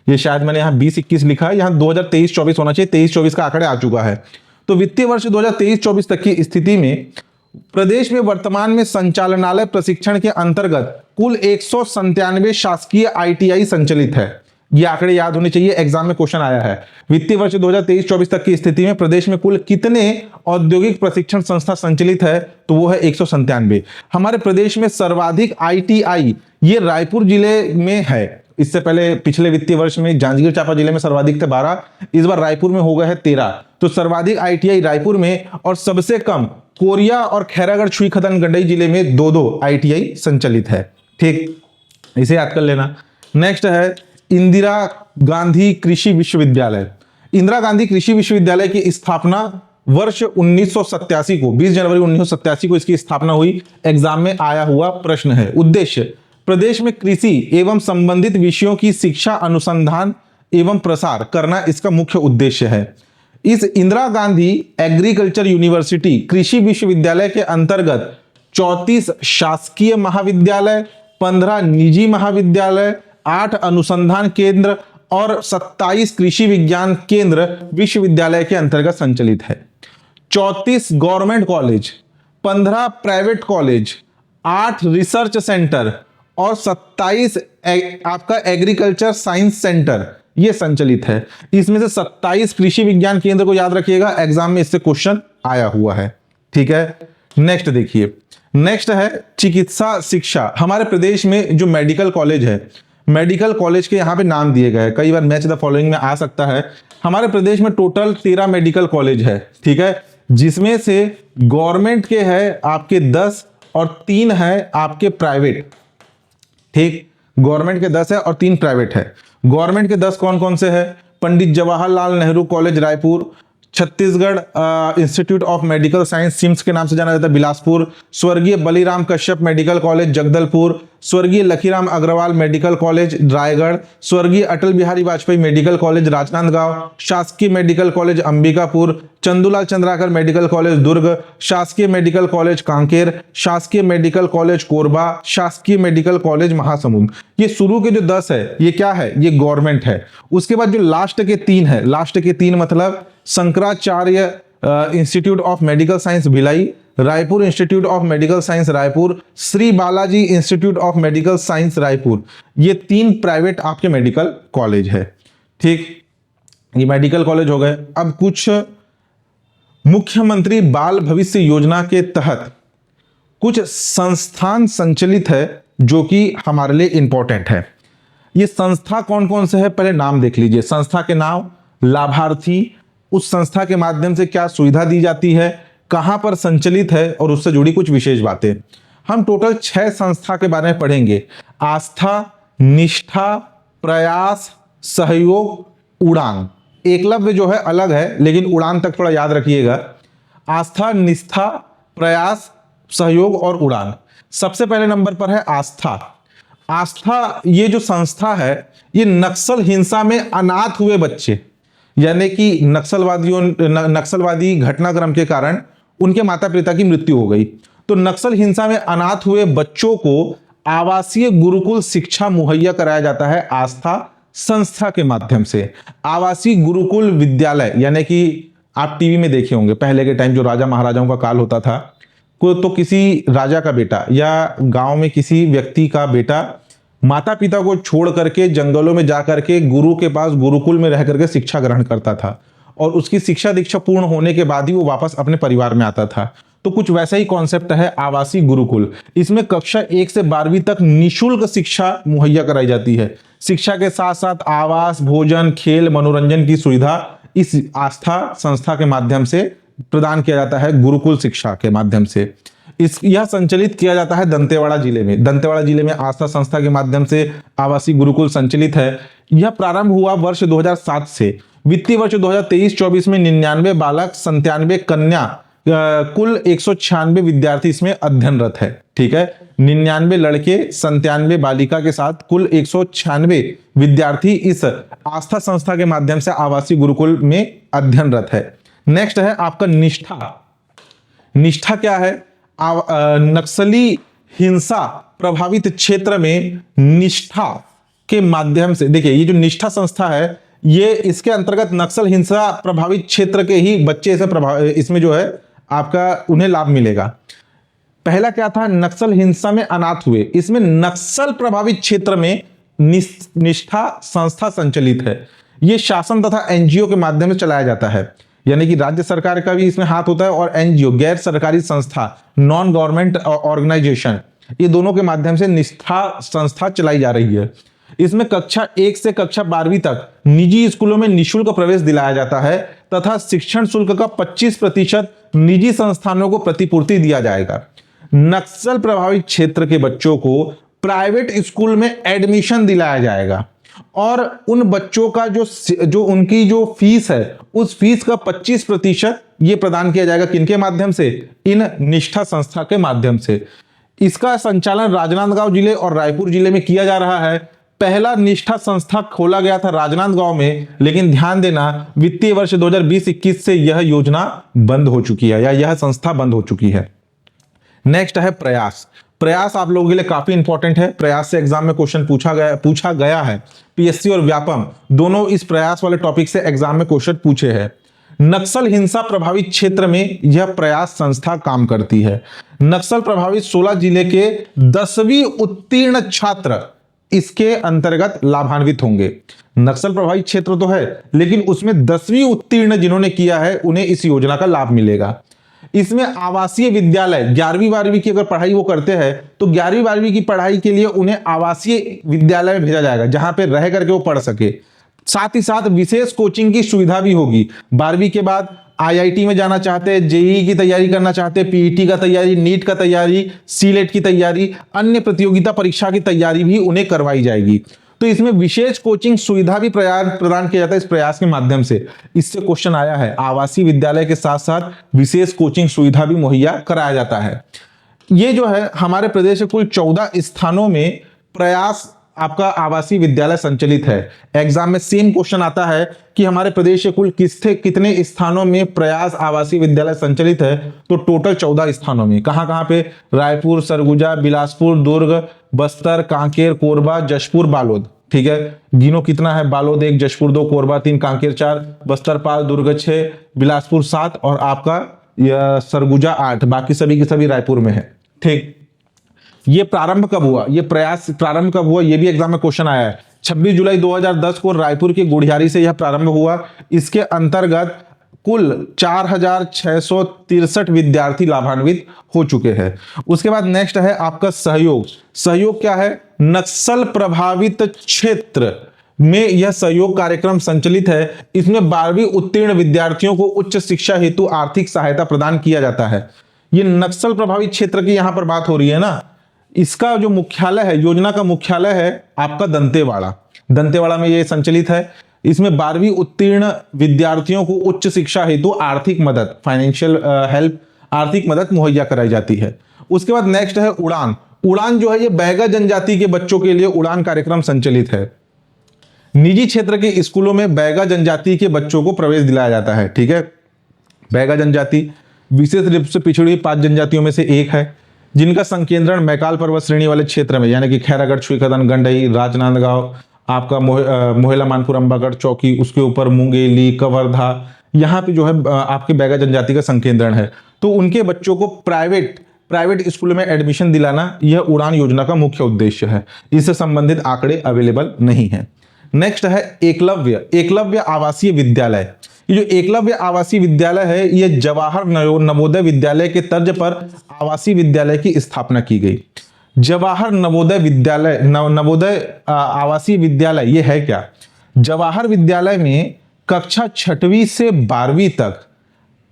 ये शायद मैंने यहाँ 20-21 लिखा है, यहाँ 2023-24 होना चाहिए, 23-24 का आंकड़े आ चुका है। तो वित्तीय वर्ष 2023-24 तक की स्थिति में प्रदेश में वर्तमान में संचालनालय प्रशिक्षण के अंतर्गत कुल 197 शासकीय ITI संचालित है। ये आंकड़े याद होने चाहिए, एग्जाम में क्वेश्चन आया है। वित्तीय वर्ष 2023-24 तक की स्थिति में प्रदेश में कुल कितने औद्योगिक प्रशिक्षण संस्था संचालित है, तो वो है 197। हमारे प्रदेश में सर्वाधिक ITI ये रायपुर जिले में है। इससे पहले पिछले वित्तीय वर्ष में जांजगीर चांपा जिले में सर्वाधिक थे 12, इस बार रायपुर में हो गए हैं 13। तो सर्वाधिक ITI रायपुर में और सबसे कम कोरिया और खैरागढ़ छुईखदन गंडई जिले में 2-2 ITI संचालित है। ठीक, इसे याद कर लेना। नेक्स्ट है इंदिरा गांधी कृषि विश्वविद्यालय। इंदिरा गांधी कृषि विश्वविद्यालय की स्थापना वर्ष 1987 को, 20 जनवरी 1987 को इसकी स्थापना हुई। एग्जाम में आया हुआ प्रश्न है। उद्देश्य प्रदेश में कृषि एवं संबंधित विषयों की शिक्षा, अनुसंधान एवं प्रसार करना इसका मुख्य उद्देश्य है। इस इंदिरा गांधी एग्रीकल्चर यूनिवर्सिटी कृषि विश्वविद्यालय के अंतर्गत 34 शासकीय महाविद्यालय, 15 निजी महाविद्यालय, 8 अनुसंधान केंद्र और 27 कृषि विज्ञान केंद्र विश्वविद्यालय के अंतर्गत संचालित है। 34 government college, 15 private college, 8 research centre और 27 आपका एग्रीकल्चर साइंस सेंटर ये संचालित है। इसमें से 27 कृषि विज्ञान केंद्र को याद रखिएगा, एग्जाम में इससे क्वेश्चन आया हुआ है। ठीक है, नेक्स्ट देखिए, नेक्स्ट है चिकित्सा शिक्षा। हमारे प्रदेश में जो मेडिकल कॉलेज है, मेडिकल कॉलेज के यहाँ पे नाम दिए गए, कई बार मैच द फॉलोइंग में आ सकता है। हमारे प्रदेश में टोटल 13 मेडिकल कॉलेज है। ठीक है, जिसमें से गवर्नमेंट के है आपके 10 और 3 है आपके प्राइवेट। ठीक, गवर्नमेंट के 10 है और 3 प्राइवेट है। गवर्नमेंट के 10 कौन कौन से है? Pandit Jawaharlal Nehru college Raipur, Chhattisgarh institute of medical science CIMS के नाम से जाना जाता है बिलासपुर, स्वर्गीय बलीराम कश्यप मेडिकल कॉलेज जगदलपुर, स्वर्गीय लखीराम अग्रवाल मेडिकल कॉलेज रायगढ़, स्वर्गीय अटल बिहारी वाजपेयी मेडिकल कॉलेज राजनांदगांव, शासकीय medical college Ambikapur, Chandulal Chandrakar medical college Durg, शासकीय मेडिकल कॉलेज कांकेर, शासकीय मेडिकल कॉलेज कोरबा, शासकीय मेडिकल कॉलेज महासमुंद। ये शुरू के जो 10 है ये क्या है? ये गवर्नमेंट है। उसके बाद जो लास्ट के 3 है, लास्ट के 3 मतलब Shankaracharya institute of medical science Bhilai, Raipur institute of medical science Raipur, Shri Balaji institute of medical science Raipur, ये 3 प्राइवेट आपके मेडिकल कॉलेज है। ठीक, ये मेडिकल कॉलेज हो गए। अब कुछ मुख्यमंत्री बाल भविष्य योजना के तहत कुछ संस्थान संचालित है जो कि हमारे लिए इंपॉर्टेंट है। ये संस्था कौन कौन से है पहले नाम देख लीजिए। संस्था के नाम, लाभार्थी, उस संस्था के माध्यम से क्या सुविधा दी जाती है, कहां पर संचालित है और उससे जुड़ी कुछ विशेष बातें। हम टोटल 6 संस्था के बारे में पढ़ेंगे। आस्था, निष्ठा, प्रयास, सहयोग, उड़ान। एकलव्य जो है अलग है, लेकिन उड़ान तक थोड़ा याद रखिएगा। आस्था, निष्ठा, प्रयास, सहयोग और उड़ान। सबसे पहले नंबर पर है आस्था। आस्था ये जो संस्था है ये नक्सल हिंसा में अनाथ हुए बच्चे, यानी कि नक्सलवादी घटनाक्रम के कारण उनके माता पिता की मृत्यु हो गई, तो नक्सल हिंसा में अनाथ हुए बच्चों को आवासीय गुरुकुल शिक्षा मुहैया कराया जाता है आस्था संस्था के माध्यम से। आवासीय गुरुकुल विद्यालय, यानी कि आप टीवी में देखे होंगे पहले के टाइम जो राजा महाराजाओं का काल होता था, तो किसी राजा का बेटा या गांव में किसी व्यक्ति का बेटा माता पिता को छोड़ करके जंगलों में जाकर के गुरु के पास गुरुकुल में रह करके शिक्षा ग्रहण करता था और उसकी शिक्षा दीक्षा पूर्ण होने के बाद ही वो वापस अपने परिवार में आता था। तो कुछ वैसा ही कॉन्सेप्ट है आवासीय गुरुकुल। इसमें कक्षा 1 से 12वीं तक निःशुल्क शिक्षा मुहैया कराई जाती है। शिक्षा के साथ साथ आवास, भोजन, खेल, मनोरंजन की सुविधा इस आस्था संस्था के माध्यम से प्रदान किया जाता है, गुरुकुल शिक्षा के माध्यम से। यह संचालित किया जाता है दंतेवाड़ा जिले में। दंतेवाड़ा जिले में आस्था संस्था के माध्यम से आवासीय गुरुकुल संचालित है। यह प्रारंभ हुआ वर्ष 2007 से। वित्तीय वर्ष 2023-24 में 99 बालक, 97 कन्या, कुल 196 विद्यार्थी इसमें अध्ययनरत है। ठीक है, 99 लड़के, 97 बालिका के साथ कुल 196 विद्यार्थी इस आस्था संस्था के माध्यम से आवासीय गुरुकुल में अध्ययनरत है। नेक्स्ट है आपका निष्ठा। निष्ठा क्या है? नक्सली हिंसा प्रभावित क्षेत्र में निष्ठा के माध्यम से, देखिए ये जो निष्ठा संस्था है ये इसके अंतर्गत नक्सल हिंसा प्रभावित क्षेत्र के ही बच्चे इसमें जो है आपका उन्हें लाभ मिलेगा। पहला क्या था? नक्सल हिंसा में अनाथ हुए। इसमें नक्सल प्रभावित क्षेत्र में निष्ठा संस्था संचालित है। यह शासन तथा एनजीओ के माध्यम से चलाया जाता है, यानी कि राज्य सरकार का भी इसमें हाथ होता है और एनजीओ गैर सरकारी संस्था, नॉन गवर्नमेंट ऑर्गेनाइजेशन, ये दोनों के माध्यम से निष्ठा संस्था चलाई जा रही है। इसमें कक्षा 1 से कक्षा 12वीं तक निजी स्कूलों में निःशुल्क प्रवेश दिलाया जाता है तथा शिक्षण शुल्क का 25% निजी संस्थानों को प्रतिपूर्ति दिया जाएगा। नक्सल प्रभावित क्षेत्र के बच्चों को प्राइवेट स्कूल में एडमिशन दिलाया जाएगा और उन बच्चों का जो उनकी जो फीस है उस फीस का 25% ये प्रदान किया जाएगा। किनके माध्यम से? इन निष्ठा संस्था के माध्यम से। इसका संचालन राजनांदगांव जिले और रायपुर जिले में किया जा रहा है। पहला निष्ठा संस्था खोला गया था राजनांदगांव में, लेकिन ध्यान देना वित्तीय वर्ष 2020-21 से यह योजना बंद हो चुकी है या यह संस्था बंद हो चुकी है। नेक्स्ट है प्रयास। प्रयास आप लोगों के लिए काफी इंपॉर्टेंट है, प्रयास से एग्जाम में क्वेश्चन पूछा गया है। पीएससी और व्यापम दोनों इस प्रयास वाले टॉपिक से एग्जाम में क्वेश्चन पूछे हैं। नक्सल हिंसा प्रभावित क्षेत्र में यह प्रयास संस्था काम करती है। नक्सल प्रभावित 16 जिले के 10वीं उत्तीर्ण छात्र इसके अंतर्गत लाभान्वित होंगे। नक्सल प्रभावित क्षेत्र तो है, लेकिन उसमें 10वीं उत्तीर्ण जिन्होंने किया है उन्हें इस योजना का लाभ मिलेगा। इसमें आवासीय विद्यालय 11वीं 12वीं की अगर पढ़ाई वो करते हैं तो 11वीं 12वीं की पढ़ाई के लिए उन्हें आवासीय विद्यालय में भेजा जाएगा, जहां पे रह करके वो पढ़ सके। साथ ही साथ विशेष कोचिंग की सुविधा भी होगी। 12वीं के बाद आईआईटी में जाना चाहते हैं, जेईई की तैयारी करना चाहते हैं, पीईटी का तैयारी, नीट का तैयारी, सीलेट की तैयारी, अन्य प्रतियोगिता परीक्षा की तैयारी भी उन्हें करवाई जाएगी। तो इसमें विशेष कोचिंग सुविधा भी प्रदान किया जाता है इस प्रयास के माध्यम से। इससे क्वेश्चन आया है, आवासीय विद्यालय के साथ साथ विशेष कोचिंग सुविधा भी मुहैया कराया जाता है। ये जो है हमारे प्रदेश के कुल 14 स्थानों में प्रयास आपका आवासीय विद्यालय संचालित है। एग्जाम में सेम क्वेश्चन आता है कि हमारे प्रदेश के कुल कितने स्थानों में प्रयास आवासीय विद्यालय संचालित है, तो टोटल 14 स्थानों में। कहां कहां पे? रायपुर, सरगुजा, बिलासपुर, दुर्ग, बस्तर, कांकेर, कोरबा, जशपुर, बालोद। ठीक है, गिनो कितना है? बालोद 1, जशपुर 2, कोरबा 3, कांकेर 4, बस्तर 5, दुर्ग 6, बिलासपुर 7 और आपका सरगुजा 8। बाकी सभी के सभी रायपुर में है। ठीक, ये प्रारंभ कब हुआ? ये प्रयास प्रारंभ कब हुआ? ये भी एग्जाम में क्वेश्चन आया है। 26 जुलाई 2010 को रायपुर के गुढ़ियारी से यह प्रारंभ हुआ। इसके अंतर्गत कुल 4663 विद्यार्थी लाभान्वित हो चुके हैं। उसके बाद नेक्स्ट है आपका सहयोग। सहयोग क्या है? नक्सल प्रभावित क्षेत्र में यह सहयोग कार्यक्रम संचालित है। इसमें 12वीं उत्तीर्ण विद्यार्थियों को उच्च शिक्षा हेतु आर्थिक सहायता प्रदान किया जाता है। ये नक्सल प्रभावित क्षेत्र की यहां पर बात हो रही है ना। इसका जो मुख्यालय है, योजना का मुख्यालय है आपका दंतेवाड़ा। दंतेवाड़ा में ये संचालित है। इसमें 12वीं उत्तीर्ण विद्यार्थियों को उच्च शिक्षा हेतु आर्थिक मदद, फाइनेंशियल हेल्प, आर्थिक मदद मुहैया कराई जाती है। उसके बाद नेक्स्ट है उड़ान। उड़ान जो है ये बैगा जनजाति के बच्चों के लिए उड़ान कार्यक्रम संचालित है। निजी क्षेत्र के स्कूलों में बैगा जनजाति के बच्चों को प्रवेश दिलाया जाता है। ठीक है, बैगा जनजाति विशेष रूप से पिछड़ी हुई 5 जनजातियों में से एक है, जिनका संकेंद्रण मैकाल पर्वत श्रेणी वाले क्षेत्र में, यानी कि खैरागढ़, छुईखदान, गंडई, राजनांदगांव, आपका मोहेला, मानपुर, अंबागढ़, चौकी, उसके ऊपर मुंगेली, कवर्धा, यहाँ पे जो है आपके बैगा जनजाति का संकेंद्रण है। तो उनके बच्चों को प्राइवेट स्कूल में एडमिशन दिलाना यह उड़ान योजना का मुख्य उद्देश्य है। इससे संबंधित आंकड़े अवेलेबल नहीं है। नेक्स्ट है एकलव्य आवासीय विद्यालय। ये जो एकलव्य आवासीय विद्यालय है, ये जवाहर नवोदय विद्यालय के तर्ज पर आवासीय विद्यालय की स्थापना की गई। जवाहर नवोदय आवासीय विद्यालय ये है क्या? जवाहर विद्यालय में कक्षा 6वीं से 12वीं तक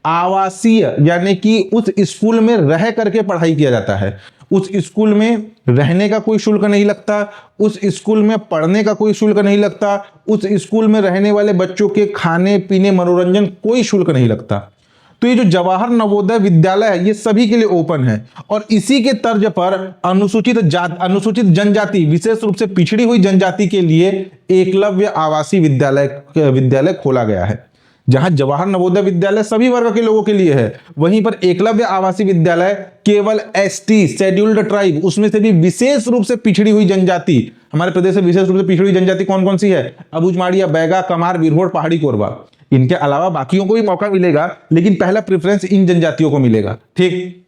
आवासीय, यानी कि उस स्कूल में रह करके पढ़ाई किया जाता है। उस स्कूल में रहने का कोई शुल्क नहीं लगता, उस स्कूल में पढ़ने का कोई शुल्क नहीं लगता, उस स्कूल में रहने वाले बच्चों के खाने पीने मनोरंजन कोई शुल्क नहीं लगता। तो ये जो जवाहर नवोदय विद्यालय है ये सभी के लिए ओपन है। और इसी के तर्ज पर अनुसूचित जनजाति, विशेष रूप से पिछड़ी हुई जनजाति के लिए एकलव्य आवासीय विद्यालय खोला गया है। जहां जवाहर नवोदय विद्यालय सभी वर्ग के लोगों के लिए है, वहीं पर एकलव्य आवासीय विद्यालय केवल एसटी, शेड्यूल्ड ट्राइब, उसमें से भी विशेष रूप से पिछड़ी हुई जनजाति, हमारे प्रदेश से विशेष रूप से पिछड़ी हुई जनजाति कौन कौन सी है? अबूझमाड़िया, बैगा, कमार, बिरहोर, पहाड़ी, कोरबा। इनके अलावा बाकियों को भी मौका मिलेगा, लेकिन पहला प्रेफरेंस इन जनजातियों को मिलेगा। ठीक,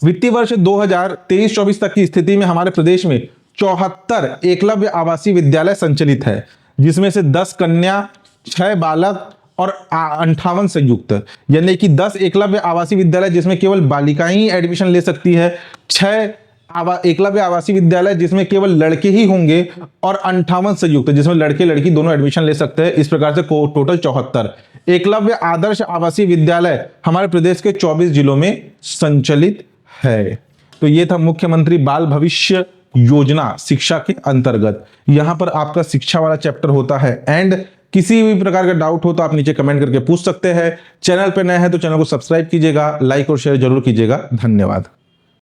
वित्तीय वर्ष 2023-24 तक की स्थिति में हमारे प्रदेश में 74 एकलव्य आवासीय विद्यालय संचालित है, जिसमें से 10 कन्या, 6 बालक और 58 संयुक्त, यानी कि 10 एकलव्य आवासीय विद्यालय जिसमें केवल बालिकाएं ही एडमिशन ले सकती है, 6 एकलव्य आवासीय विद्यालय जिसमें केवल लड़के ही होंगे, और 58 संयुक्त जिसमें लड़के लड़की दोनों एडमिशन ले सकते हैं। इस प्रकार से टोटल 74 एकलव्य आदर्श आवासीय विद्यालय हमारे प्रदेश के 24 जिलों में संचालित है। तो ये था मुख्यमंत्री बाल भविष्य योजना शिक्षा के अंतर्गत। यहां पर आपका शिक्षा वाला चैप्टर होता है एंड। किसी भी प्रकार का डाउट हो तो आप नीचे कमेंट करके पूछ सकते हैं। चैनल पर नए हैं तो चैनल को सब्सक्राइब कीजिएगा, लाइक और शेयर जरूर कीजिएगा। धन्यवाद।